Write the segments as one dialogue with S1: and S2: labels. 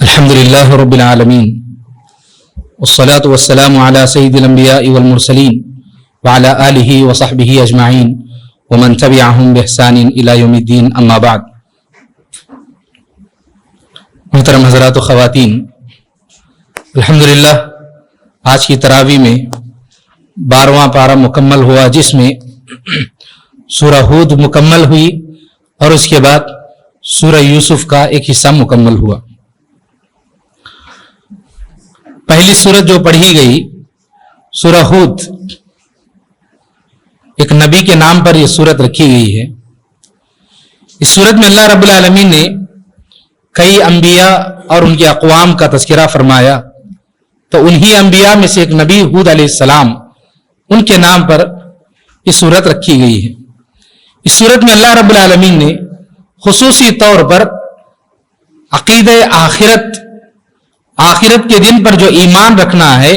S1: الحمد لله رب العالمين والصلاة والسلام على سيد الأنبياء والمرسلين وعلى آله وصحبه أجمعين ومن تبعهم بإحسان إلى يوم الدين أما بعد. محترم حضرات و خواتین، الحمدللہ آج کی تراویح میں 12واں پارہ مکمل ہوا، جس میں سورہ ہود مکمل ہوئی اور اس کے بعد سورہ یوسف کا ایک حصہ مکمل ہوا. پہلی سورت جو پڑھی گئی سورہ ہود، ایک نبی کے نام پر یہ سورت رکھی گئی ہے. اس سورت میں اللہ رب العالمین نے کئی انبیاء اور ان کے اقوام کا تذکرہ فرمایا، تو انہی انبیاء میں سے ایک نبی ہود علیہ السلام، ان کے نام پر یہ سورت رکھی گئی ہے. اس سورت میں اللہ رب العالمین نے خصوصی طور پر عقیدہ آخرت کے دن پر جو ایمان رکھنا ہے،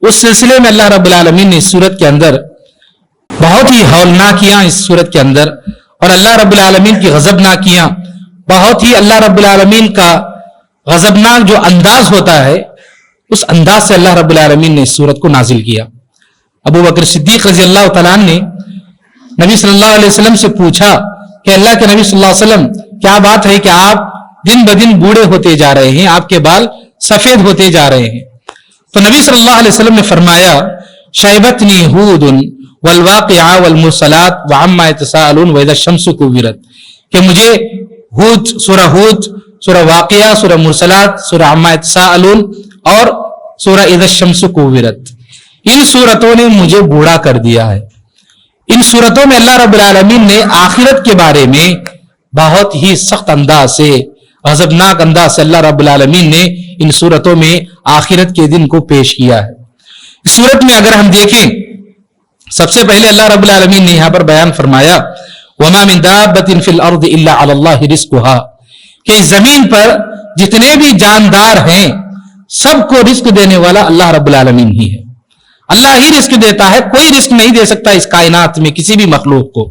S1: اس سلسلے میں اللہ رب العالمین نے اس سورت کے اندر بہت ہی ہولناکیاں اس سورت کے اندر، اور اللہ رب العالمین کی غضبناکیاں، بہت ہی اللہ رب العالمین کا غضبناک جو انداز ہوتا ہے، اس انداز سے اللہ رب العالمین نے اس سورت کو نازل کیا. ابو بکر صدیق رضی اللہ تعالیٰ عنہ نے نبی صلی اللہ علیہ وسلم سے پوچھا کہ اللہ کے نبی صلی اللہ علیہ وسلم، کیا بات ہے کہ آپ دن بدن بوڑھے ہوتے جا رہے ہیں، آپ کے بال سفید ہوتے جا رہے ہیں؟ تو نبی صلی اللہ علیہ وسلم نے فرمایا، شیبتنی ہود والواقعہ والمرسلات وعما یتساءلون واذا الشمس کورت، کہ مجھے سورہ ہود، سورہ واقعہ، سورہ مرسلات، سورہ عما یتساءلون اور سورہ اذا الشمس کورت، ان سورتوں نے مجھے بوڑھا کر دیا ہے. ان سورتوں میں اللہ رب العالمین نے آخرت کے بارے میں بہت ہی سخت انداز سے، غضبناک انداز سے اللہ رب العالمین نے ان سورتوں میں آخرت کے دن کو پیش کیا ہے. اس سورت میں اگر ہم دیکھیں، سب سے پہلے اللہ رب العالمین نے یہاں پر بیان فرمایا، وَمَا مِن دَابَّةٍ فِي الْأَرْضِ إِلَّا عَلَى اللَّهِ رِزْقُهَا، کہ اس زمین پر جتنے بھی جاندار ہیں سب کو رزق دینے والا اللہ رب العالمین ہی ہے. اللہ ہی رزق دیتا ہے، کوئی رزق نہیں دے سکتا اس کائنات میں کسی بھی مخلوق کو.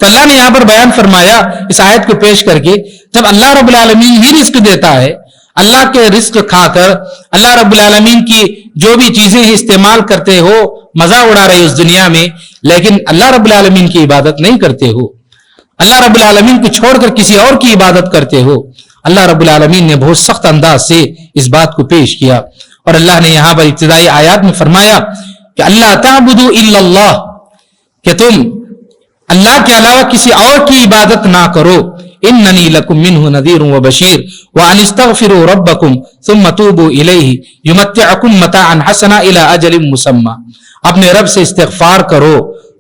S1: تو اللہ نے یہاں پر بیان فرمایا اس آیت کو پیش کر کے، جب اللہ رب العالمین ہی رزق دیتا ہے، اللہ کے رزق کھا کر اللہ رب العالمین کی جو بھی چیزیں استعمال کرتے ہو، مزہ اڑا رہے اس دنیا میں، لیکن اللہ رب العالمین کی عبادت نہیں کرتے ہو، اللہ رب العالمین کو چھوڑ کر کسی اور کی عبادت کرتے ہو، اللہ رب العالمین نے بہت سخت انداز سے اس بات کو پیش کیا. اور اللہ نے یہاں پر ابتدائی آیات میں فرمایا کہ اللہ تعبدوا الا اللہ، کہ تم اللہ کے علاوہ کسی اور کی عبادت نہ کرو. اننی لکم منہ نذیر و بشیر وان استغفروا ربکم ثم توبوا الیہ یمتعکم متاعا حسنا الی اجل مسمی، اپنے رب سے استغفار کرو،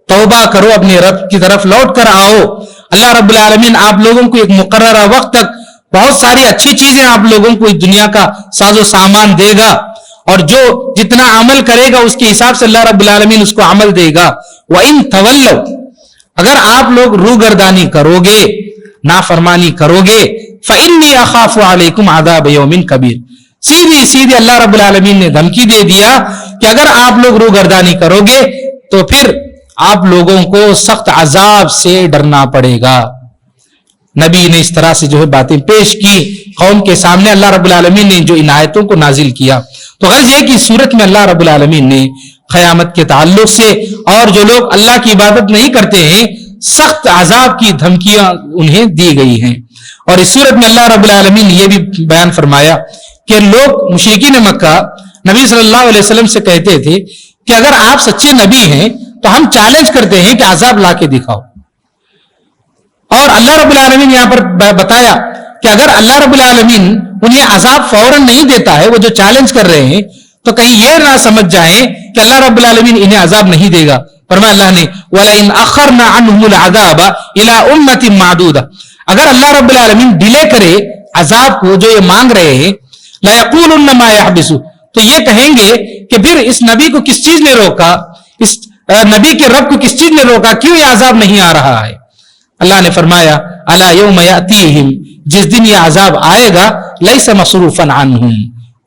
S1: توبہ کرو، اپنے رب کی طرف لوٹ کر آؤ. اللہ رب العالمین آپ لوگوں کو ایک مقررہ وقت تک بہت ساری اچھی چیزیں آپ لوگوں کو اس دنیا کا ساز و سامان دے گا، اور جو جتنا عمل کرے گا اس کے حساب سے اللہ رب العالمین اس کو عمل دے گا. وَإِن تَوَلَّوْا، اگر آپ لوگ روگردانی کرو گے، نافرمانی کرو گے، فَإِنِّي أَخَافُ عَلَيْكُمْ عَذَابَ يَوْمٍ كَبِيرٍ، سیدھی اللہ رب العالمین نے دھمکی دے دیا کہ اگر آپ لوگ روگردانی کرو گے تو پھر آپ لوگوں کو سخت عذاب سے ڈرنا پڑے گا. نبی نے اس طرح سے جو ہے باتیں پیش کی قوم کے سامنے. اللہ رب العالمین نے جو ان آیتوں کو نازل کیا، تو غرض یہ کہ اس صورت میں اللہ رب العالمین نے قیامت کے تعلق سے اور جو لوگ اللہ کی عبادت نہیں کرتے ہیں، سخت عذاب کی دھمکیاں انہیں دی گئی ہیں. اور اس صورت میں اللہ رب العالمین نے یہ بھی بیان فرمایا کہ لوگ مشرکین مکہ نبی صلی اللہ علیہ وسلم سے کہتے تھے کہ اگر آپ سچے نبی ہیں تو ہم چیلنج کرتے ہیں کہ عذاب لا کے دکھاؤ. اور اللہ رب العالمین یہاں پر بتایا کہ اگر اللہ رب العالمین انہیں عذاب فوراً نہیں دیتا ہے، وہ جو چیلنج کر رہے ہیں، تو کہیں یہ نہ سمجھ جائیں کہ اللہ رب العالمین انہیں عذاب نہیں دے گا. فرمایا اللہ نے وَلَئِنْ أَخَّرْنَا عَنْهُمُ الْعَذَابَ إِلَىٰ أُمَّةٍ مَّعْدُودَةٍ، اگر اللہ رب العالمین ڈیلے کرے عذاب کو جو یہ مانگ رہے ہیں، لَيَقُولُنَّ مَا يَحْبِسُ، تو یہ کہیں گے کہ پھر اس نبی کو کس چیز نے روکا، اس نبی کے رب کو کس چیز نے روکا، کیوں یہ عذاب نہیں آ رہا ہے؟ اللہ نے فرمایا الا یوم یاتیہم، جس دن یہ عذاب آئے گا، لیس مصروفا عنہم،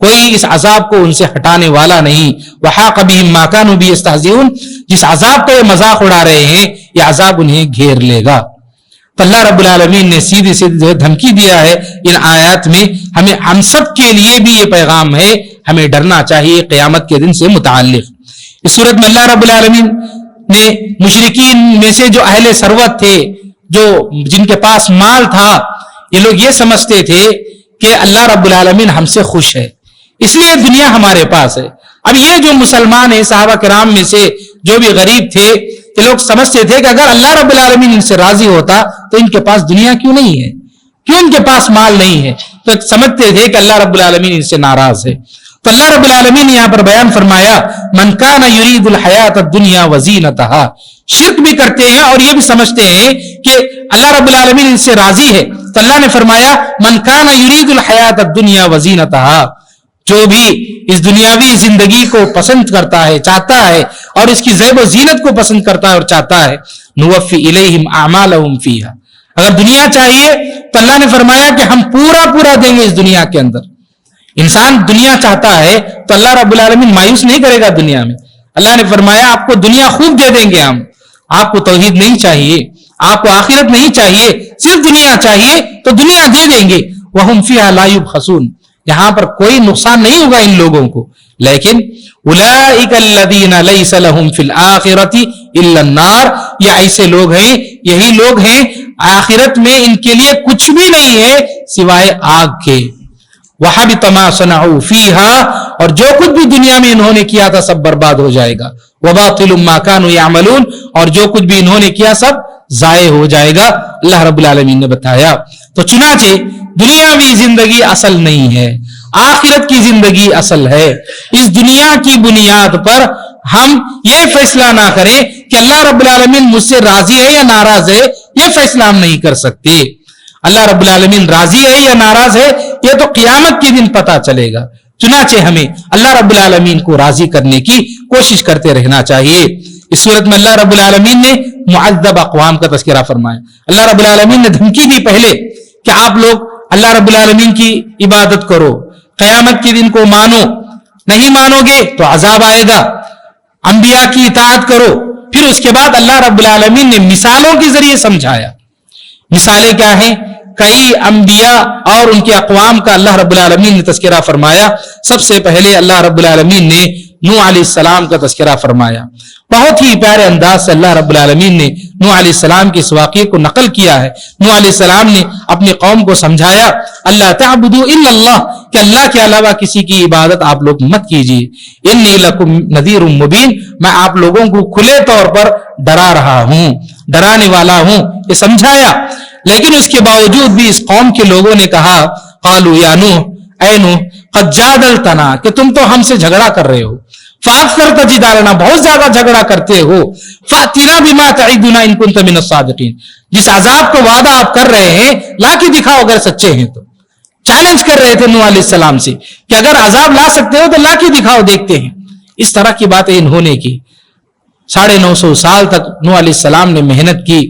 S1: کوئی اس عذاب کو ان سے ہٹانے والا نہیں. وحاق بہم ما کانوا بہ یستہزئون، جس عذاب کا یہ مذاق اڑا رہے ہیں یہ عذاب انہیں گھیر لے گا. تو اللہ رب العالمین نے سیدھی سیدھی دھمکی دیا ہے ان آیات میں. ہم سب کے لیے بھی یہ پیغام ہے, ہمیں ڈرنا چاہیے قیامت کے دن سے متعلق. اس صورت میں اللہ رب العالمین نے مشرکین میں سے جو اہل ثروت تھے, جو جن کے پاس مال تھا, یہ لوگ یہ سمجھتے تھے کہ اللہ رب العالمین ہم سے خوش ہے, اس لیے دنیا ہمارے پاس ہے. اب یہ جو مسلمان ہیں صحابہ کرام میں سے جو بھی غریب تھے, یہ لوگ سمجھتے تھے کہ اگر اللہ رب العالمین ان سے راضی ہوتا تو ان کے پاس دنیا کیوں نہیں ہے, کیوں ان کے پاس مال نہیں ہے, تو سمجھتے تھے کہ اللہ رب العالمین ان سے ناراض ہے. تو اللہ رب العالمین نے یہاں پر بیان فرمایا من کان یرید الحیات الدنیا وزینتہا. شرک بھی کرتے ہیں اور یہ بھی سمجھتے ہیں کہ اللہ رب العالمین ان سے راضی ہے, تو اللہ نے فرمایا من کان یرید الحیات الدنیا وزینتہا, جو بھی اس دنیاوی زندگی کو پسند کرتا ہے, چاہتا ہے, اور اس کی زیب و زینت کو پسند کرتا ہے اور چاہتا ہے, نوفی الیہم اعمالہم فیہا. اگر دنیا چاہیے تو اللہ نے فرمایا کہ ہم پورا دیں گے اس دنیا کے اندر. انسان دنیا چاہتا ہے تو اللہ رب العالمین مایوس نہیں کرے گا دنیا میں. اللہ نے فرمایا آپ کو دنیا خوب دے دیں گے ہم, آپ کو توحید نہیں چاہیے, آپ کو آخرت نہیں چاہیے, صرف دنیا چاہیے تو دنیا دے دیں گے. وہم فیہا لا یبخسون, یہاں پر کوئی نقصان نہیں ہوگا ان لوگوں کو. لیکن اولئک الذین لیس لہم فی الآخرۃ الا النار, یہ ایسے لوگ ہیں, یہی لوگ ہیں آخرت میں ان کے لیے کچھ بھی نہیں ہے سوائے آگ کے. وحبط ما صنعوا فیہا, اور جو کچھ بھی دنیا میں انہوں نے کیا تھا سب برباد ہو جائے گا. وباطل ما كانوا يعملون, اور جو کچھ بھی انہوں نے کیا سب ضائع ہو جائے گا, اللہ رب العالمین نے بتایا. تو چنانچہ دنیاوی زندگی اصل نہیں ہے, آخرت کی زندگی اصل ہے. اس دنیا کی بنیاد پر ہم یہ فیصلہ نہ کریں کہ اللہ رب العالمین مجھ سے راضی ہے یا ناراض ہے, یہ فیصلہ ہم نہیں کر سکتے. اللہ رب العالمین راضی ہے یا ناراض ہے یہ تو قیامت کے دن پتا چلے گا. چنانچہ ہمیں اللہ رب العالمین کو راضی کرنے کی کوشش کرتے رہنا چاہیے. اس صورت میں اللہ رب العالمین نے معذب اقوام کا تذکرہ فرمایا. اللہ رب العالمین نے دھمکی دی پہلے کہ آپ لوگ اللہ رب العالمین کی عبادت کرو, قیامت کے دن کو مانو, نہیں مانو گے تو عذاب آئے گا, انبیاء کی اطاعت کرو. پھر اس کے بعد اللہ رب العالمین نے مثالوں کے ذریعے سمجھایا. مثالیں کیا ہیں؟ کئی انبیاء اور ان کے اقوام کا اللہ رب العالمین نے تذکرہ فرمایا. سب سے پہلے اللہ رب العالمین نے نوح علیہ السلام کا تذکرہ فرمایا. بہت ہی پیارے انداز سے اللہ رب العالمین نے نوح علیہ السلام کے اس واقعے کو نقل کیا ہے. نوح علیہ السلام نے اپنی قوم کو سمجھایا اللہ تعبدوا الا اللہ, کہ اللہ کے علاوہ کسی کی عبادت آپ لوگ مت کیجیے. انی لکم نذیر مبین, میں آپ لوگوں کو کھلے طور پر ڈرا رہا ہوں, ڈرانے والا ہوں, یہ سمجھایا. لیکن اس کے باوجود بھی اس قوم کے لوگوں نے کہا قالوا یا نوح, اے نوح قد جادلتنا, کہ تم تو ہم سے جھگڑا کر رہے ہو, فاکثرت جدالنا, بہت زیادہ جھگڑا کرتے ہو, فاتنا بما تعدنا ان کنت من الصادقین, جس عذاب کو وعدہ آپ کر رہے ہیں لا کے دکھاؤ اگر سچے ہیں تو. چیلنج کر رہے تھے نوح علیہ السلام سے کہ اگر عذاب لا سکتے ہو تو لا کے دکھاؤ, دیکھتے ہیں. اس طرح کی باتیں انہوں نے کی. 950 سال تک نوح علیہ السلام نے محنت کی.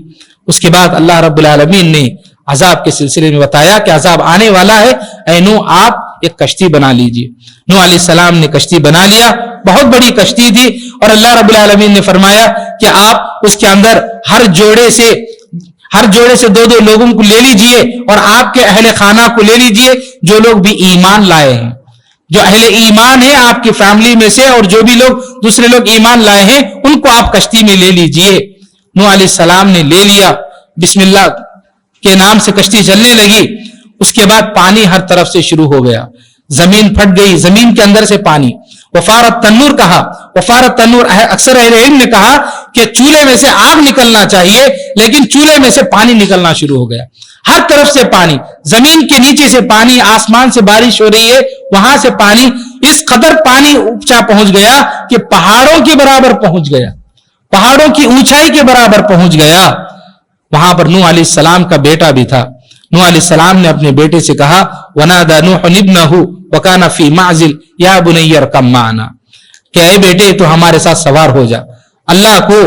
S1: اس کے بعد اللہ رب العالمین نے عذاب کے سلسلے میں بتایا کہ عذاب آنے والا ہے, اے نوح آپ ایک کشتی بنا لیجیے. نوح علیہ السلام نے کشتی بنا لیا, بہت بڑی کشتی تھی, اور اللہ رب العالمین نے فرمایا کہ آپ اس کے اندر ہر جوڑے سے 2 لوگوں کو لے لیجئے, اور آپ کے اہل خانہ کو لے لیجئے جو لوگ بھی ایمان لائے ہیں, جو اہل ایمان ہیں آپ کی فیملی میں سے, اور جو بھی لوگ دوسرے لوگ ایمان لائے ہیں ان کو آپ کشتی میں لے لیجئے. نوح علیہ السلام نے لے لیا, بسم اللہ کے نام سے کشتی چلنے لگی. اس کے بعد پانی ہر طرف سے شروع ہو گیا, زمین پھٹ گئی, زمین کے اندر سے پانی. وفارت تنور کہا, وفارت تنور اکثر اہل علم نے کہا کہ چولہے میں سے آگ نکلنا چاہیے, لیکن چولہے میں سے پانی نکلنا شروع ہو گیا. ہر طرف سے پانی, زمین کے نیچے سے پانی, آسمان سے بارش ہو رہی ہے وہاں سے پانی. اس قدر پانی اونچا پہنچ گیا کہ پہاڑوں کے برابر پہنچ گیا, پہاڑوں کی اونچائی کے برابر پہنچ گیا. وہاں پر نوح علیہ السلام کا بیٹا بھی تھا. نوح علیہ السلام نے اپنے بیٹے سے کہا ونادى نوح ابنه وكان في معزل يا بني اركب معنا, کہ اے بیٹے تو ہمارے ساتھ سوار ہو جا, اللہ کو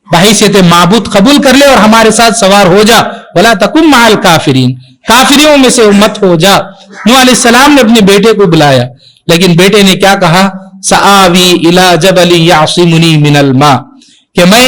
S1: بحیثیت معبود قبول کر لے اور ہمارے ساتھ سوار ہو جا. ولا تكن مع الكافرين, کافروں میں سے مت ہو جا. نوح علیہ السلام نے اپنے بیٹے کو بلایا, لیکن بیٹے نے کیا کہا سآوی الى جبل يعصمني من الماء, کہ میں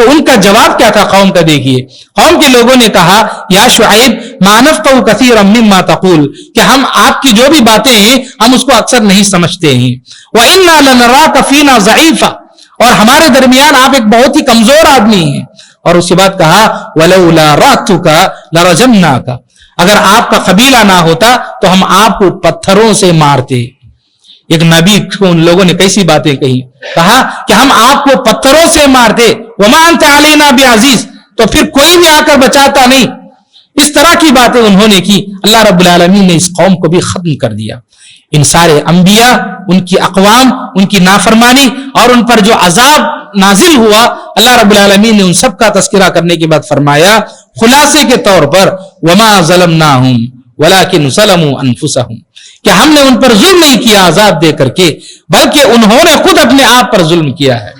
S1: تو ان کا جواب کیا تھا قوم کا؟ دیکھیے قوم کے لوگوں نے کہا یا شعیب ما نفقه كثيرا مما تقول، کہ ہم آپ کی جو بھی باتیں ہیں ہم اس کو اکثر نہیں سمجھتے ہیں، وَإِنَّا لَنَرَاكَ فِينَا ضَعِيفًا، اور ہمارے درمیان آپ ایک بہت ہی کمزور آدمی ہیں۔ اور اس کے بعد کہا وَلَوْلَا رَأْتُكَ لَرَجَمْنَاكَ، اگر آپ کا قبیلہ نہ ہوتا تو ہم آپ کو پتھروں سے مارتے۔ ایک نبی کو ان لوگوں نے کیسی باتیں کہی، کہا کہ ہم آپ کو پتھروں سے مارتے، وَمَا أَنْتَ عَلَيْنَا بِعَزِيزٍ، تو پھر کوئی بھی آ کر بچاتا نہیں۔ اس طرح کی باتیں انہوں نے کی۔ اللہ رب العالمین نے اس قوم کو بھی ختم کر دیا۔ ان سارے انبیاء، ان کی اقوام، ان کی نافرمانی اور ان پر جو عذاب نازل ہوا، اللہ رب العالمین نے ان سب کا تذکرہ کرنے کے بعد فرمایا خلاصے کے طور پر وَمَا ظَلَمْنَاهُمْ وَلَكِنْ ظَلَمُوا أَنفُسَهُمْ، کہ ہم نے ان پر ظلم نہیں کیا عذاب دے کر کے، بلکہ انہوں نے خود اپنے آپ پر ظلم کیا ہے۔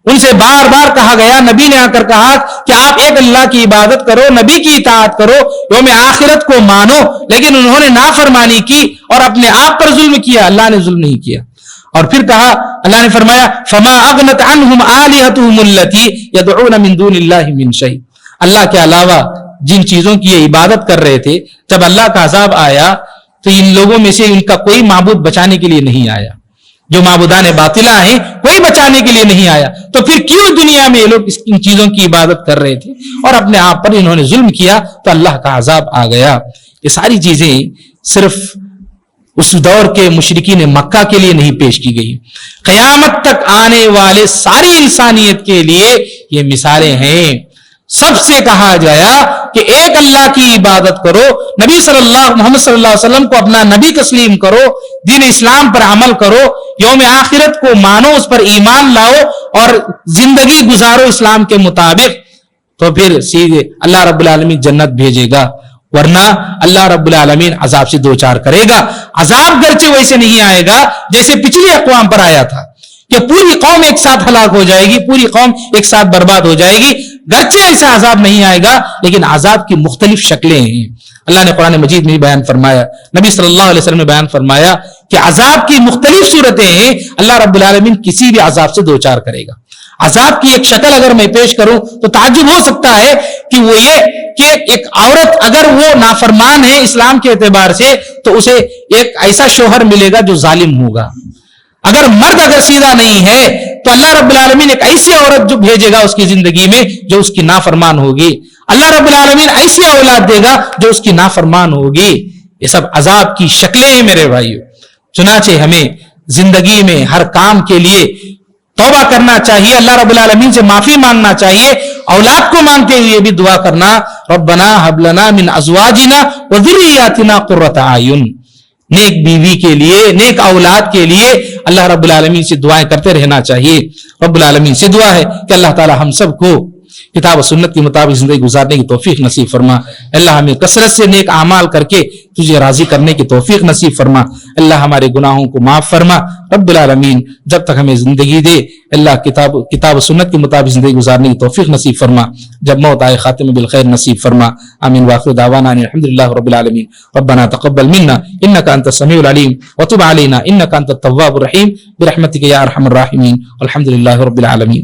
S1: ان سے بار بار کہا گیا، نبی نے آ کر کہا کہ آپ ایک اللہ کی عبادت کرو، نبی کی اطاعت کرو، یوم آخرت کو مانو، لیکن انہوں نے نافرمانی کی اور اپنے آپ پر ظلم کیا، اللہ نے ظلم نہیں کیا۔ اور پھر کہا، اللہ نے فرمایا فَمَا أَغْنَتْ عَنْهُمْ آلِهَتُهُمُ الَّتِي يَدْعُونَ مِن دُونِ اللَّهِ مِن شَيْءٍ، اللہ کے علاوہ جن چیزوں کی یہ عبادت کر رہے تھے، جب اللہ کا عذاب آیا تو ان لوگوں میں سے ان کا کوئی معبود بچانے کے لیے نہیں آیا، جو معبودان باطلہ ہیں کوئی بچانے کے لیے نہیں آیا، تو پھر کیوں دنیا میں یہ لوگ ان چیزوں کی عبادت کر رہے تھے اور اپنے آپ پر انہوں نے ظلم کیا تو اللہ کا عذاب آ گیا۔ یہ ساری چیزیں صرف اس دور کے مشرکین مکہ کے لیے نہیں پیش کی گئی، قیامت تک آنے والے ساری انسانیت کے لیے یہ مثالیں ہیں۔ سب سے کہا گیا کہ ایک اللہ کی عبادت کرو، نبی محمد صلی اللہ علیہ وسلم کو اپنا نبی تسلیم کرو، دین اسلام پر عمل کرو، یوم آخرت کو مانو، اس پر ایمان لاؤ اور زندگی گزارو اسلام کے مطابق، تو پھر سیدھے اللہ رب العالمین جنت بھیجے گا، ورنہ اللہ رب العالمین عذاب سے دوچار کرے گا۔ عذاب گرچہ ویسے نہیں آئے گا جیسے پچھلی اقوام پر آیا تھا کہ پوری قوم ایک ساتھ ہلاک ہو جائے گی، پوری قوم ایک ساتھ برباد ہو جائے گی، گرچہ ایسا عذاب نہیں آئے گا لیکن عذاب کی مختلف شکلیں ہیں۔ اللہ نے قرآن مجید میں بیان فرمایا، نبی صلی اللہ علیہ وسلم نے بیان فرمایا کہ عذاب کی مختلف صورتیں ہیں، اللہ رب العالمین کسی بھی عذاب سے دوچار کرے گا۔ عذاب کی ایک شکل اگر میں پیش کروں تو تعجب ہو سکتا ہے کہ وہ یہ کہ ایک عورت اگر وہ نافرمان ہے اسلام کے اعتبار سے تو اسے ایک ایسا شوہر ملے گا جو ظالم ہوگا، اگر مرد اگر سیدھا نہیں ہے تو اللہ رب العالمین ایک ایسی عورت جو بھیجے گا اس کی زندگی میں جو اس کی نافرمان ہوگی، اللہ رب العالمین ایسی اولاد دے گا جو اس کی نافرمان ہوگی۔ یہ سب عذاب کی شکلیں ہیں میرے بھائیو۔ چنانچہ ہمیں زندگی میں ہر کام کے لیے توبہ کرنا چاہیے، اللہ رب العالمین سے معافی مانگنا چاہیے، اولاد کو مانگتے ہوئے بھی دعا کرنا ربنا هب لنا من ازواجنا وذریاتنا قرۃ اعین، نیک بیوی کے لیے، نیک اولاد کے لیے اللہ رب العالمین سے دعائیں کرتے رہنا چاہیے۔ رب العالمین سے دعا ہے کہ اللہ تعالی ہم سب کو کتاب و سنت کے مطابق زندگی گزارنے کی توفیق نصیب فرما۔ اللہ ہمیں کثرت سے نیک اعمال کر کے تجھے راضی کرنے کی توفیق نصیب فرما۔ اللہ ہمارے گناہوں کو معاف فرما۔ رب العالمین جب تک ہمیں زندگی دے اللہ کتاب و سنت کے مطابق زندگی گزارنے کی توفیق نصیب فرما، جب موت آئے خاتمہ بالخیر نصیب فرما۔ آمین وآخر دعوانا الحمدللہ رب العالمین۔ ربنا تقبل منا انك انت السميع العليم وتب علينا انك انت التواب الرحيم برحمتك يا ارحم الراحمين والحمد لله رب العالمين۔